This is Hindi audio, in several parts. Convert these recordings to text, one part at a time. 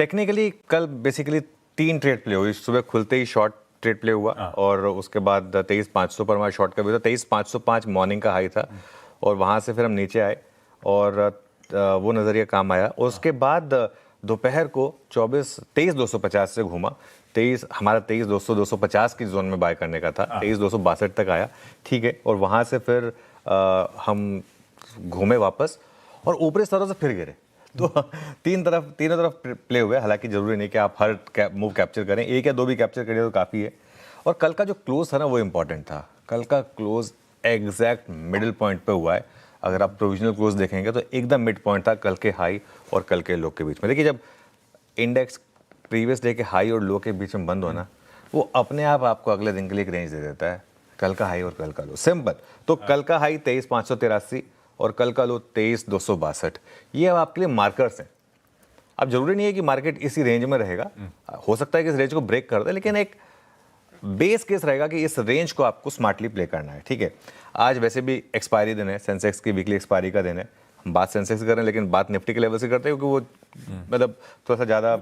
टेक्निकली कल बेसिकली 3 ट्रेड प्ले हुई। सुबह खुलते ही शॉर्ट ट्रेड प्ले हुआ और उसके बाद 23,500 पर हमारा शॉर्ट का भी था। 23,505 मॉर्निंग का हाई था और वहाँ से फिर हम नीचे आए और वो नज़रिया काम आया। उसके बाद दोपहर को 23,250 से घूमा। हमारा 23,200 250 की जोन में बाय करने का था। 23,262 तक आया, ठीक है। और वहाँ से फिर हम घूमे वापस और ऊपरी स्तरों से फिर गिरे। तो तीनों तरफ प्ले हुए। हालांकि जरूरी नहीं कि आप हर मूव कैप्चर करें, एक या दो भी कैप्चर करें तो काफ़ी है। और कल का जो क्लोज था ना वो इम्पॉर्टेंट था। कल का क्लोज एग्जैक्ट मिडिल पॉइंट पे हुआ है। अगर आप प्रोविजनल क्लोज देखेंगे तो एकदम मिड पॉइंट था कल के हाई और कल के लो के बीच में। देखिए, जब इंडेक्स प्रीवियस डे के हाई और लो के बीच में बंद होना, वो अपने आप आपको अगले दिन के लिए एक रेंज दे देता है, कल का हाई और कल का लो, सिंपल। तो कल का हाई 23,583 और कल का लो 23,262। ये अब आपके लिए मार्कर्स हैं। अब जरूरी नहीं है कि मार्केट इसी रेंज में रहेगा, हो सकता है कि इस रेंज को ब्रेक कर दे, लेकिन एक बेस केस रहेगा कि इस रेंज को आपको स्मार्टली प्ले करना है, ठीक है। आज वैसे भी एक्सपायरी दिन है, सेंसेक्स की वीकली एक्सपायरी का दिन है। हम बात सेंसेक्स कर रहे हैं लेकिन बात निफ्टी के लेवल से करते हैं, क्योंकि वो मतलब थोड़ा सा ज़्यादा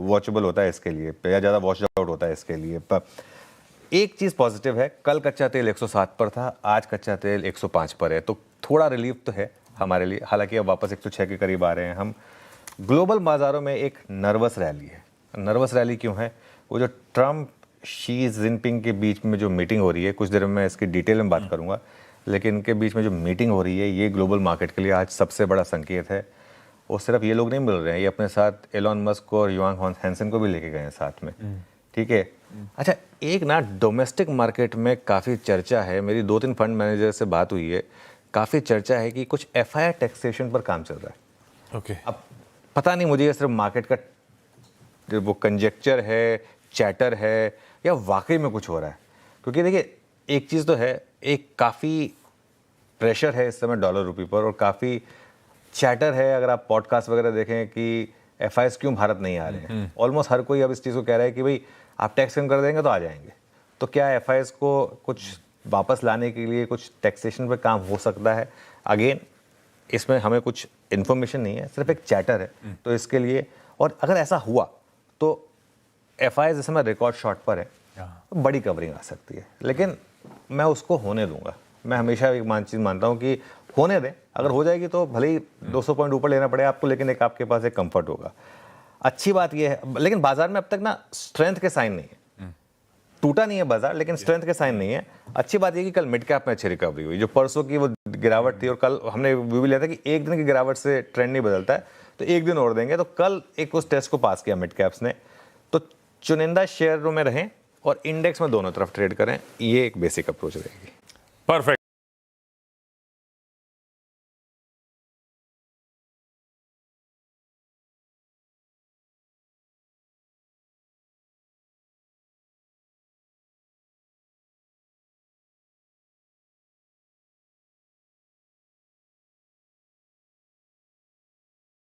वॉचेबल होता है इसके लिए, या ज़्यादा वॉच आउट होता है इसके लिए। पर एक चीज़ पॉजिटिव है, कल कच्चा तेल 107 पर था, आज कच्चा तेल 105 पर है, तो थोड़ा रिलीफ तो है हमारे लिए। हालांकि अब वापस 106 के करीब आ रहे हैं हम। ग्लोबल बाज़ारों में एक नर्वस रैली है। नर्वस रैली क्यों है? वो जो ट्रम्प शी जिनपिंग के बीच में जो मीटिंग हो रही है, कुछ देर में मैं इसकी डिटेल में बात करूंगा, लेकिन इनके बीच में जो मीटिंग हो रही है ये ग्लोबल मार्केट के लिए आज सबसे बड़ा संकेत है। और सिर्फ ये लोग नहीं मिल रहे हैं, ये अपने साथ एलोन मस्क और युआंग हैंसन को भी लेके गए हैं साथ में, ठीक है। अच्छा, एक ना डोमेस्टिक मार्केट में काफ़ी चर्चा है, मेरी 2-3 फंड मैनेजर से बात हुई है, काफ़ी चर्चा है कि कुछ FII टैक्सेशन पर काम चल रहा है। ओके। अब पता नहीं मुझे, ये सिर्फ मार्केट का वो कंजेक्चर है, चैटर है, या वाकई में कुछ हो रहा है। क्योंकि देखिए, एक चीज़ तो है, एक काफ़ी प्रेशर है इस समय डॉलर रुपये पर और काफ़ी चैटर है। अगर आप पॉडकास्ट वगैरह देखें कि FIs क्यों भारत नहीं आ रहे हैं, ऑलमोस्ट हर कोई अब इस चीज़ को कह रहा है कि भाई आप टैक्स कम कर देंगे तो आ जाएंगे। तो क्या FIs को कुछ वापस लाने के लिए कुछ टैक्सेशन पे काम हो सकता है? अगेन, इसमें हमें कुछ इन्फॉर्मेशन नहीं है, सिर्फ एक चैटर है। तो इसके लिए, और अगर ऐसा हुआ तो FIs इस समय रिकॉर्ड शॉर्ट पर है, तो बड़ी कवरिंग आ सकती है। लेकिन मैं उसको होने दूंगा। मैं हमेशा एक चीज़ मानता हूँ कि होने दें, अगर हो जाएगी तो भले ही 200 पॉइंट ऊपर लेना पड़े आपको, लेकिन एक आपके पास एक कंफर्ट होगा। अच्छी बात यह है, लेकिन बाजार में अब तक ना स्ट्रेंथ के साइन नहीं है। टूटा नहीं है बाजार, लेकिन स्ट्रेंथ के साइन नहीं है। अच्छी बात यह कि कल मिड कैप में अच्छी रिकवरी हुई। जो परसों की वो गिरावट थी, और कल हमने व्यू भी लिया था कि एक दिन की गिरावट से ट्रेंड नहीं बदलता है, तो एक दिन और देंगे। तो कल एक उस टेस्ट को पास किया मिड कैप्स ने। तो चुनिंदा शेयरों में रहें और इंडेक्स में दोनों तरफ ट्रेड करें, ये एक बेसिक अप्रोच रहेगी। परफेक्ट।